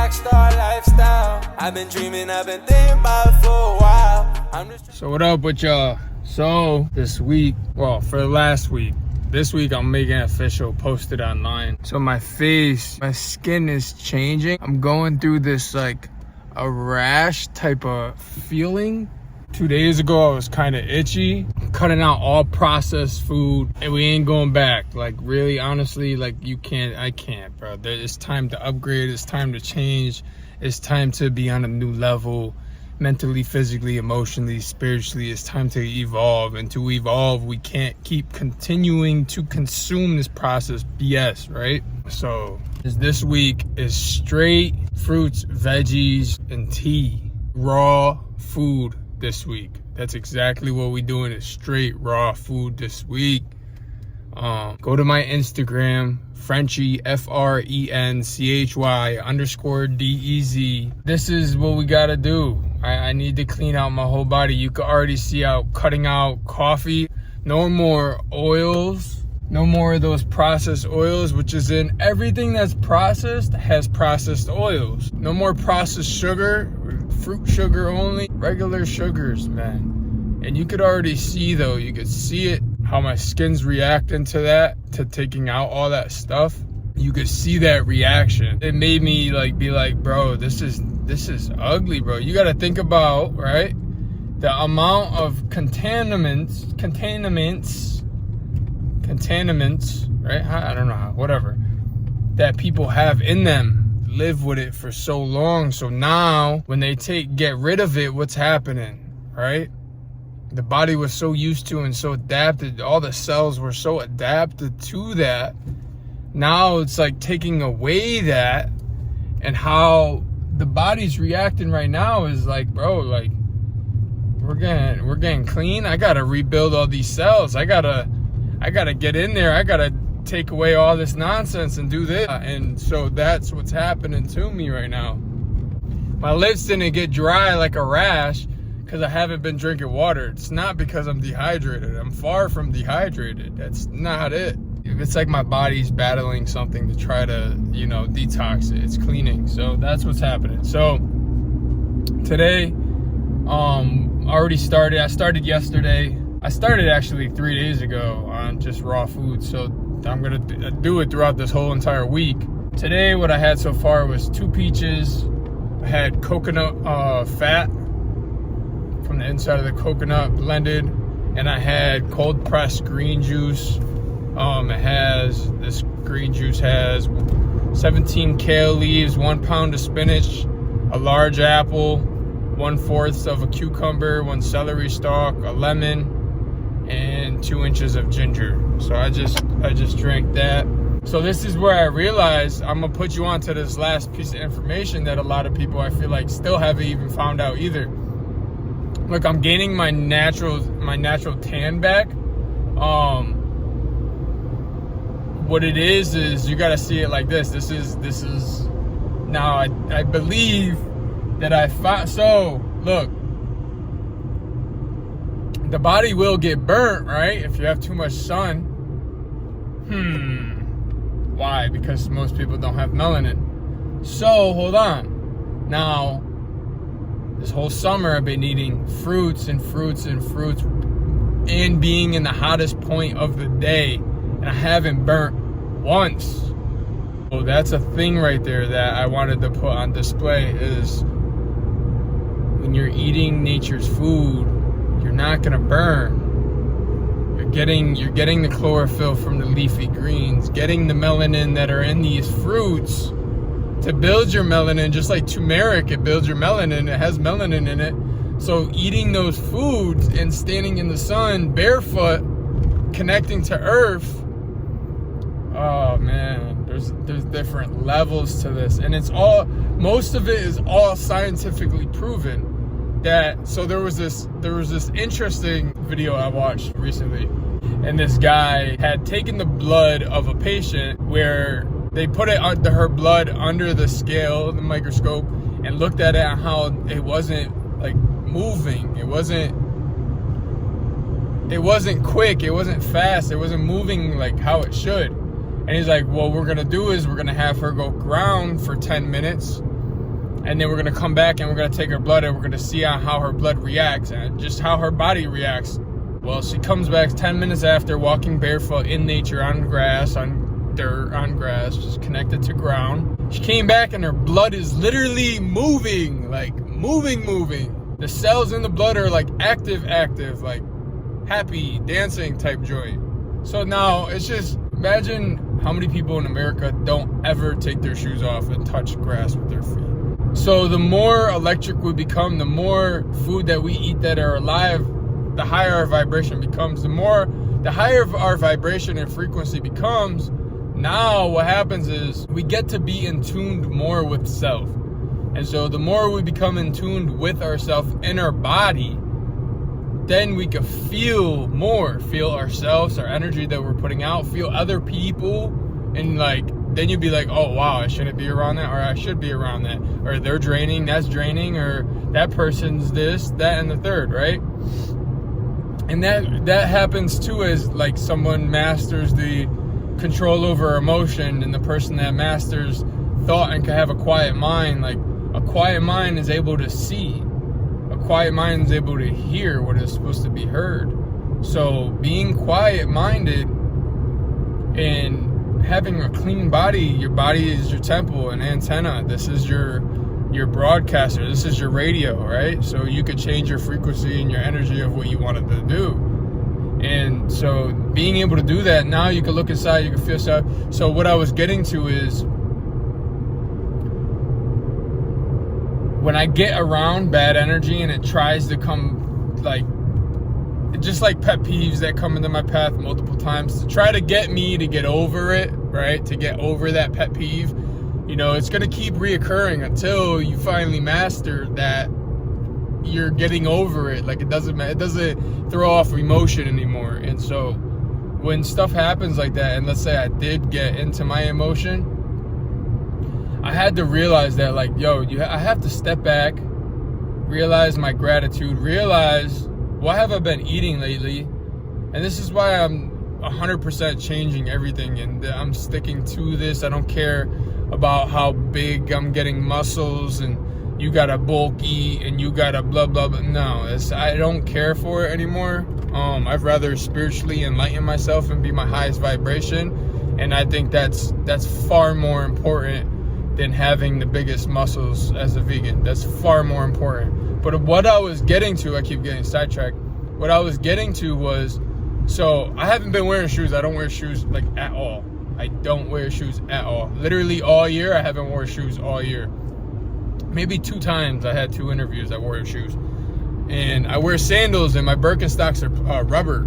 rock star lifestyle. I've been dreaming, I've been thinking about it for a while. So what up with y'all? So this week, well, for the last week, this week I'm making it official, posted online. So my face, my skin is changing. I'm going through this like a rash type of feeling. 2 days ago I was kind of itchy. I'm cutting out all processed food and we ain't going back. Like really, honestly, like I can't, bro. It's time to upgrade. It's time to change. It's time to be on a new level. Mentally, physically, emotionally, spiritually. It's time to evolve. And to evolve, we can't keep continuing to consume this processed BS, right? So this week is straight fruits, veggies, and tea. Raw food this week. That's exactly what we're doing, is straight raw food this week. Go to my Instagram, Frenchy, FRENCHY_DEZ. This is what we gotta do. I need to clean out my whole body. You can already see out cutting out coffee. No more oils. No more of those processed oils, which is in everything that's processed has processed oils. No more processed sugar, fruit sugar only, regular sugars, man. And you could already see though, you could see it, how my skin's reacting to that, to taking out all that stuff. You could see that reaction. It made me like be like, bro, this is ugly, bro. You got to think about, right, the amount of contaminants, right? I don't know how, whatever, that people have in them, live with it for so long. So now when they get rid of it, what's happening, right? The body was so used to and so adapted. All the cells were so adapted to that. Now it's like taking away that, and how the body's reacting right now is like, bro, like we're getting clean. I gotta rebuild all these cells. I gotta get in there. I gotta take away all this nonsense and do this. And so that's what's happening to me right now. My lips didn't get dry like a rash because I haven't been drinking water. It's not because I'm dehydrated. I'm far from dehydrated. That's not it. It's like my body's battling something to try to, detox it. It's cleaning. So that's what's happening. So today, already started. I started yesterday. I started actually 3 days ago on just raw food. So I'm going to do it throughout this whole entire week. Today, what I had so far was 2 peaches. I had coconut fat from the inside of the coconut blended. And I had cold pressed green juice. This green juice has 17 kale leaves, 1 pound of spinach, a large apple, 1/4 of a cucumber, 1 celery stalk, a lemon, and 2 inches of ginger. So I just drank that. So this is where I realized I'm gonna put you on to this last piece of information that a lot of people, I feel like, still haven't even found out either. Look, I'm gaining my natural tan back. What it is you got to see it like this. This is now I believe that I found. So look, the body will get burnt, right, if you have too much sun. Why? Because most people don't have melanin. So hold on. Now this whole summer I've been eating fruits and being in the hottest point of the day, and I haven't burnt once. So that's a thing right there that I wanted to put on display, is when you're eating nature's food, you're not gonna burn. You're getting the chlorophyll from the leafy greens, getting the melanin that are in these fruits to build your melanin. Just like turmeric, it builds your melanin, it has melanin in it. So eating those foods and standing in the sun barefoot, connecting to earth, oh man, there's different levels to this, and most of it is all scientifically proven. So there was this interesting video I watched recently, and this guy had taken the blood of a patient where they put her blood under the scale, the microscope, and looked at it and how it wasn't like moving. It wasn't quick. It wasn't fast. It wasn't moving like how it should. And he's like, what we're going to do is we're going to have her go ground for 10 minutes. And then we're going to come back and we're going to take her blood and we're going to see on how her blood reacts and just how her body reacts. Well, she comes back 10 minutes after, walking barefoot in nature, on grass, on dirt, on grass, just connected to ground. She came back and her blood is literally moving, like moving. The cells in the blood are like active, like happy, dancing type joint. So now it's just, imagine how many people in America don't ever take their shoes off and touch grass with their feet. So the more electric we become, the more food that we eat that are alive, the higher our vibration becomes. The higher our vibration and frequency becomes, now what happens is we get to be in tuned more with self. And so the more we become in tuned with ourself in our body, then we can feel ourselves, our energy that we're putting out, feel other people, and like, then you'd be like, oh wow, I shouldn't be around that, or I should be around that, or they're draining, that's draining, or that person's this, that, and the third, right? And that happens too as like someone masters the control over emotion, and the person that masters thought and can have a quiet mind, like a quiet mind is able to see. A quiet mind is able to hear what is supposed to be heard. So being quiet-minded and having a clean body, your body is your temple and antenna. This is your broadcaster. This is your radio, right? So you could change your frequency and your energy of what you wanted to do. And so being able to do that, now you can look inside, you can feel stuff. So what I was getting to is, when I get around bad energy and it tries to come, like, just like pet peeves that come into my path multiple times to try to get me to get over it, right? To get over that pet peeve, you know, it's going to keep reoccurring until you finally master that you're getting over it. Like, it doesn't throw off emotion anymore. And so when stuff happens like that, and let's say I did get into my emotion, I had to realize that, like, I have to step back, realize my gratitude, realize what have I been eating lately. And this is why I'm 100% changing everything, and I'm sticking to this. I don't care about how big I'm getting muscles and you gotta bulky and you gotta blah blah blah. No, I don't care for it anymore. I'd rather spiritually enlighten myself and be my highest vibration, and I think that's far more important than having the biggest muscles as a vegan. That's far more important. But what I was getting to, I keep getting sidetracked. What I was getting to was, so I haven't been wearing shoes. I don't wear shoes like at all. I don't wear shoes at all. Literally all year, I haven't worn shoes all year. Maybe 2 times I had 2 interviews I wore shoes. And I wear sandals, and my Birkenstocks are rubber.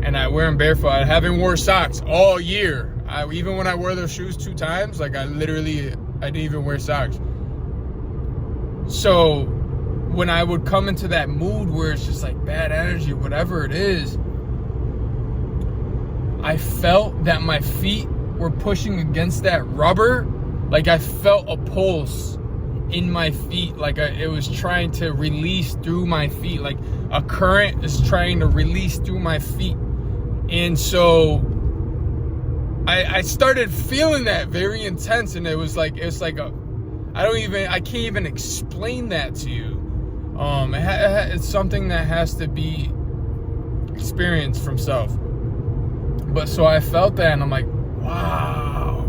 And I wear them barefoot. I haven't worn socks all year. Even when I wore those shoes 2 times, like I didn't even wear socks. So when I would come into that mood where it's just like bad energy, whatever it is, I felt that my feet were pushing against that rubber. Like I felt a pulse in my feet, like it was trying to release through my feet, like a current is trying to release through my feet. And so I started feeling that very intense, and it's like I can't even explain that to you. It's something that has to be experienced from self. But so I felt that, and I'm like, wow,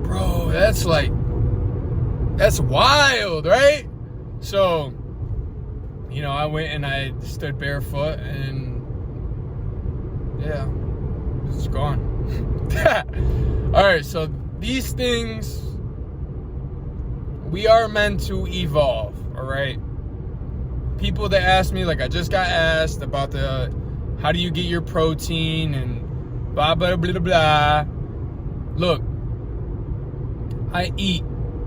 bro, that's wild, right? So, you know, I went and I stood barefoot, and yeah, it's gone. All right, so these things, we are meant to evolve, all right? People that ask me, like I just got asked about how do you get your protein and blah, blah, blah, blah. Look, I eat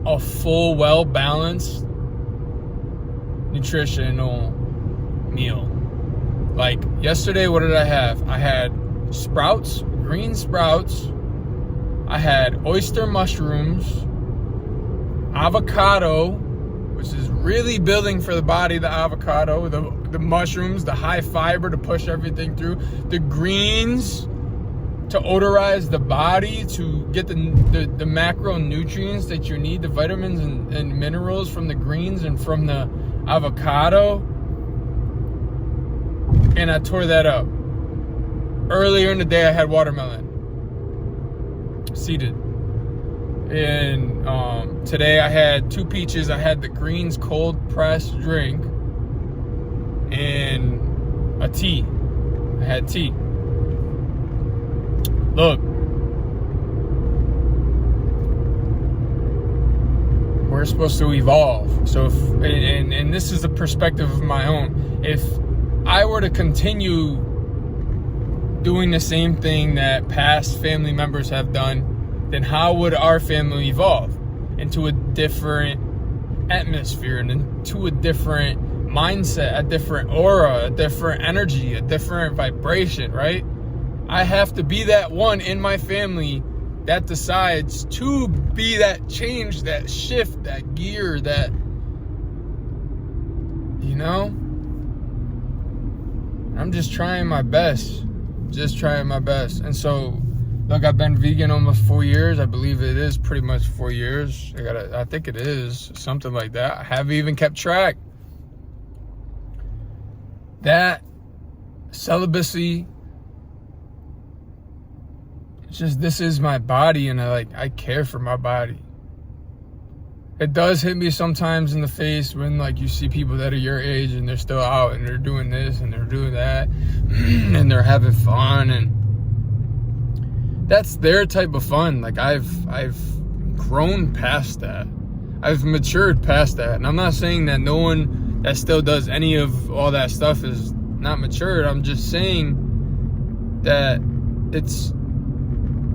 a full, well-balanced nutritional meal. Like yesterday, what did I have? I had sprouts, green sprouts. I had oyster mushrooms, avocado, which is really building for the body, the avocado, the mushrooms, the high fiber to push everything through, the greens, to odorize the body, to get the macronutrients that you need, the vitamins and minerals from the greens and from the avocado. And I tore that up. Earlier in the day, I had watermelon seeded. And today I had 2 peaches. I had the greens cold pressed drink and a tea. I had tea. Look, we're supposed to evolve. So if, and this is a perspective of my own. If I were to continue doing the same thing that past family members have done, then how would our family evolve into a different atmosphere and into a different mindset, a different aura, a different energy, a different vibration, right? I have to be that one in my family that decides to be that change, that shift, that gear, that, you know? I'm just trying my best. Just trying my best. And so, look, I've been vegan almost 4 years. I believe it is pretty much 4 years. I think it is something like that. I haven't even kept track. That celibacy, it's just, this is my body, and I care for my body. It does hit me sometimes in the face when like you see people that are your age and they're still out and they're doing this and they're doing that and they're having fun, and that's their type of fun. Like I've grown past that. I've matured past that. And I'm not saying that no one that still does any of all that stuff is not matured. I'm just saying that it's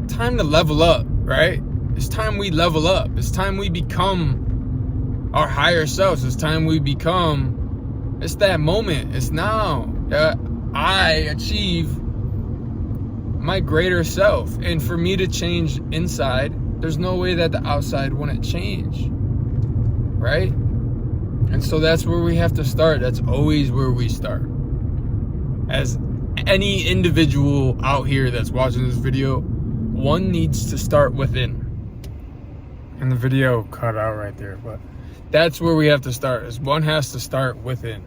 time to level up, right? It's time we level up. It's time we become our higher selves. It's time we become, it's that moment. It's now that I achieve my greater self. And for me to change inside, there's no way that the outside wouldn't change, right? And so that's where we have to start. That's always where we start. As any individual out here that's watching this video, one needs to start within. And the video cut out right there, but that's where we have to start. Is one has to start within.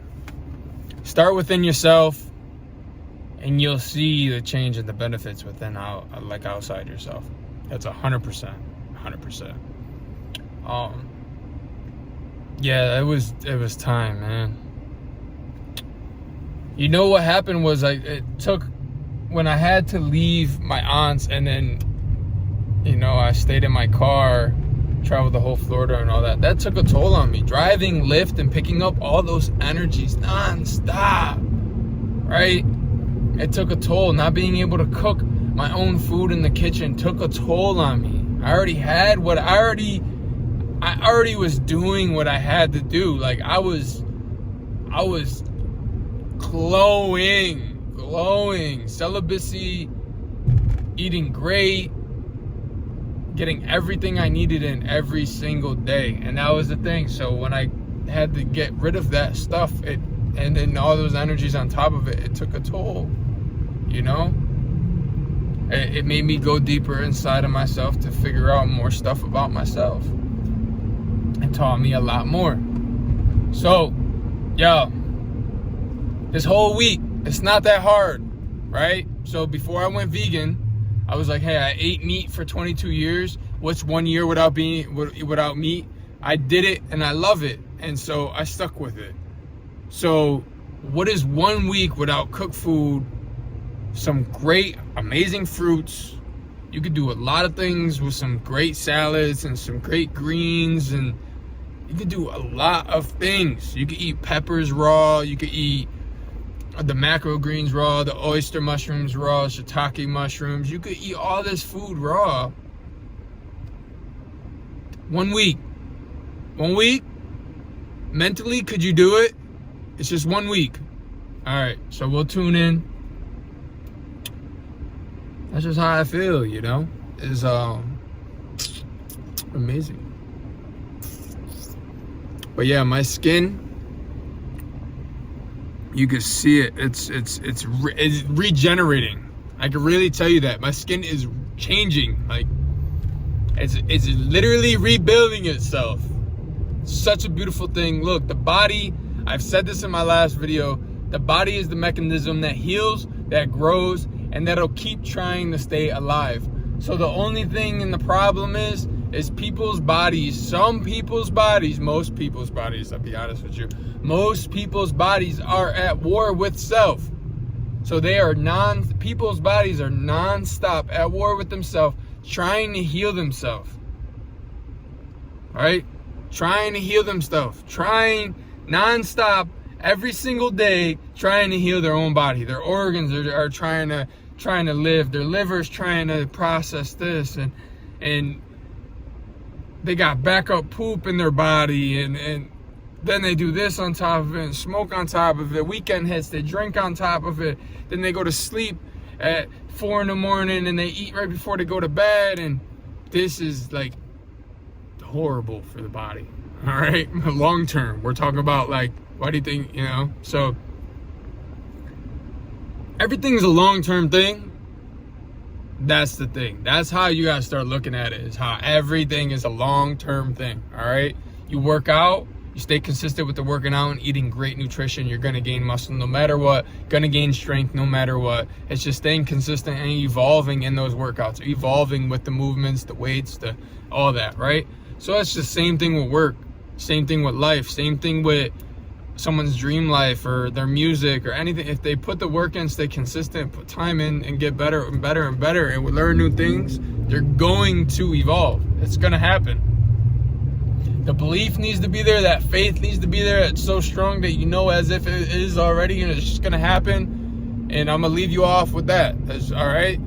Start within yourself, and you'll see the change and the benefits within, like outside yourself. That's 100%. Yeah, it was time, man. You know what happened was it took, when I had to leave my aunt's, and then, you know, I stayed in my car, traveled the whole Florida and all that. That took a toll on me. Driving, Lyft, and picking up all those energies non-stop, right? It took a toll. Not being able to cook my own food in the kitchen took a toll on me. I already was doing what I had to do. Like I was glowing, celibacy, eating great, getting everything I needed in every single day. And that was the thing. So when I had to get rid of that stuff, and then all those energies on top of it, it took a toll, you know? It made me go deeper inside of myself to figure out more stuff about myself. It taught me a lot more. So, yo, this whole week, it's not that hard, right? So before I went vegan, I was like, hey, I ate meat for 22 years. What's 1 year without meat? I did it and I love it. And so I stuck with it. So what is 1 week without cooked food, some great, amazing fruits? You could do a lot of things with some great salads and some great greens, and you could do a lot of things. You could eat peppers raw. You could eat the macro greens raw, the oyster mushrooms raw, shiitake mushrooms. You could eat all this food raw. 1 week. 1 week? Mentally, could you do it? It's just 1 week. All right, so we'll tune in. That's just how I feel, you know? It's amazing. But yeah, my skin, you can see it. It's regenerating. I can really tell you that. My skin is changing. Like, it's literally rebuilding itself. Such a beautiful thing. Look, the body, I've said this in my last video, the body is the mechanism that heals, that grows, and that'll keep trying to stay alive. So the only thing and the problem is people's bodies, some people's bodies, most people's bodies, I'll be honest with you, most people's bodies are at war with self. So people's bodies are non-stop at war with themselves, trying to heal themselves. Right? Trying to heal themselves. Trying non-stop every single day, trying to heal their own body. Their organs are trying to live. Their liver's trying to process this, and they got backup poop in their body, and then they do this on top of it, and smoke on top of it. Weekend hits, they drink on top of it. Then they go to sleep at 4 in the morning, and they eat right before they go to bed. And this is like horrible for the body. All right, long term. We're talking about, like, why do you think, So everything's a long-term thing. That's the thing. That's how you gotta start looking at it, is how everything is a long-term thing. All right, you work out, you stay consistent with the working out and eating great nutrition, you're gonna gain muscle no matter what, gonna gain strength no matter what. It's just staying consistent and evolving in those workouts, evolving with the movements, the weights, all that, right? So it's the same thing with work, same thing with life, same thing with someone's dream life or their music or anything. If they put the work in, stay consistent, put time in, and get better and better and better, and learn new things, they're going to evolve. It's gonna happen. The belief needs to be there, that faith needs to be there. It's so strong that you know as if it is already, and it's just gonna happen. And I'm gonna leave you off with that. That's all right.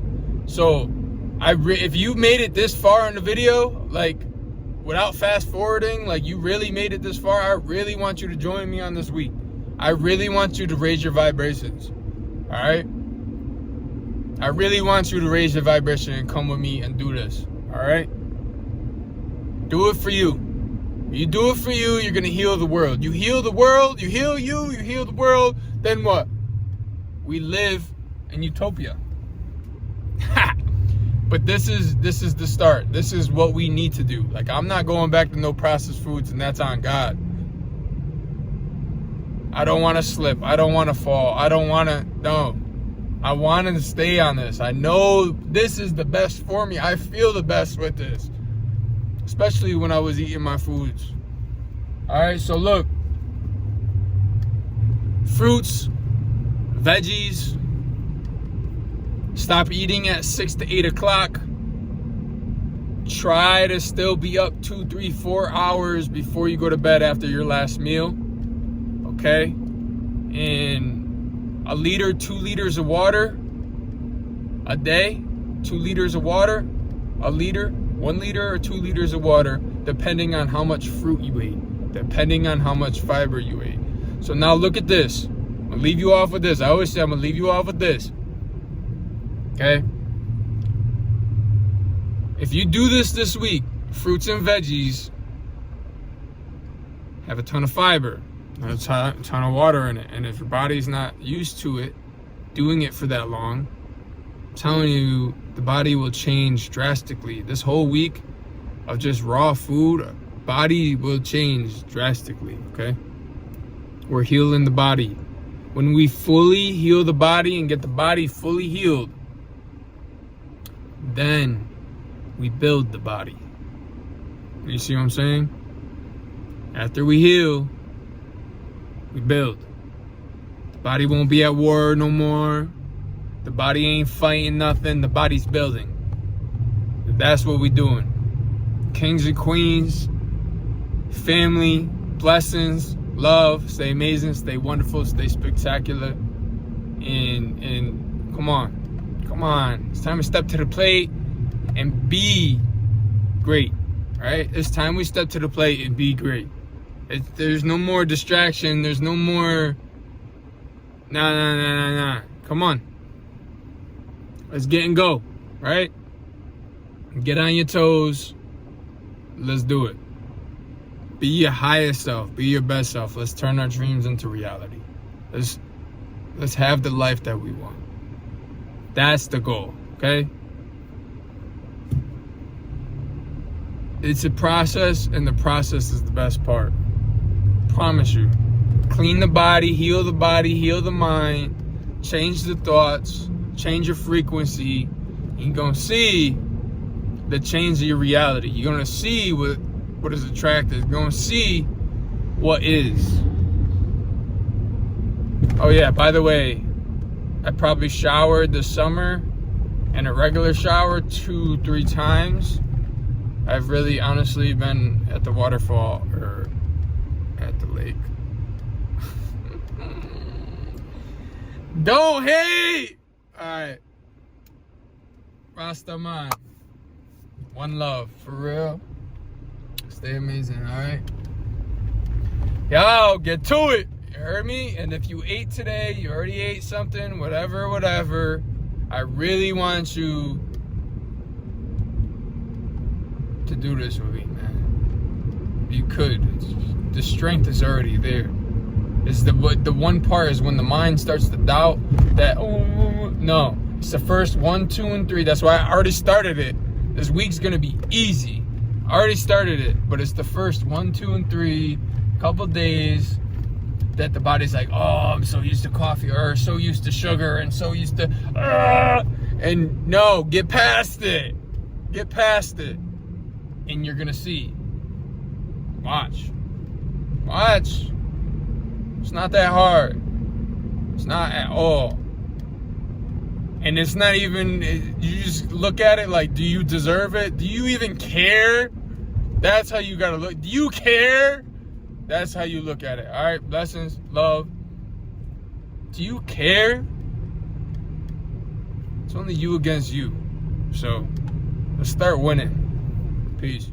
So if you made it this far in the video, like, without fast forwarding, like, you really made it this far, I really want you to join me on this week. I really want you to raise your vibrations. All right? I really want you to raise your vibration and come with me and do this. All right? Do it for you. You do it for you, you're going to heal the world. You heal the world, you heal you, you heal the world, then what? We live in utopia. But this is the start. This is what we need to do. Like, I'm not going back to no processed foods, and that's on God. I don't want to slip. I don't want to fall. I don't want to, no. I want to stay on this. I know this is the best for me. I feel the best with this. Especially when I was eating my foods. All right, so look. Fruits, veggies. Stop eating at 6 to 8 o'clock. Try to still be up 2, 3, 4 hours before you go to bed after your last meal. Okay? And 1 liter, 2 liters of water a day. 2 liters of water, 1 liter, 1 liter or 2 liters of water, depending on how much fruit you ate, depending on how much fiber you ate. So now look at this. I'm gonna leave you off with this. I always say I'm gonna leave you off with this. Okay? If you do this week, fruits and veggies have a ton of fiber, a ton of water in it. And if your body's not used to it, doing it for that long, I'm telling you, the body will change drastically. This whole week of just raw food, body will change drastically, okay? We're healing the body. When we fully heal the body and get the body fully healed, then we build the body. You see what I'm saying? After we heal, we build. The body won't be at war no more. The body ain't fighting nothing. The body's building. That's what we doing. Kings and queens, family, blessings, love. Stay amazing, stay wonderful, stay spectacular. And come on. Come on. It's time to step to the plate and be great. Right? It's time we step to the plate and be great. There's no more distraction. There's no more nah. Come on. Let's get and go. Right? Get on your toes. Let's do it. Be your highest self. Be your best self. Let's turn our dreams into reality. Let's have the life that we want. That's the goal, okay? It's a process, and the process is the best part. Promise you. Clean the body, heal the mind, change the thoughts, change your frequency. You're gonna see the change of your reality. You're gonna see what is attractive. You're gonna see what is. Oh yeah, by the way, I probably showered this summer in a regular shower 2-3 times. I've really honestly been at the waterfall or at the lake. Don't hate! Alright. Rastaman. One love. For real. Stay amazing, alright? Yo, get to it! You heard me? And if you ate today, you already ate something, whatever, I really want you to do this with me, man. You could. The strength is already there. It's the one part is when the mind starts to doubt that, no. It's the first 1, 2, and 3. That's why I already started it. This week's gonna be easy. I already started it, but it's the first 1, 2, and 3 couple days that the body's like, oh, I'm so used to coffee, or so used to sugar, and so used to, and no, get past it. Get past it. And you're gonna see. Watch. It's not that hard. It's not at all. And it's not even, you just look at it like, do you deserve it? Do you even care? That's how you gotta look. Do you care? That's how you look at it. All right, blessings, love. Do you care? It's only you against you. So let's start winning. Peace.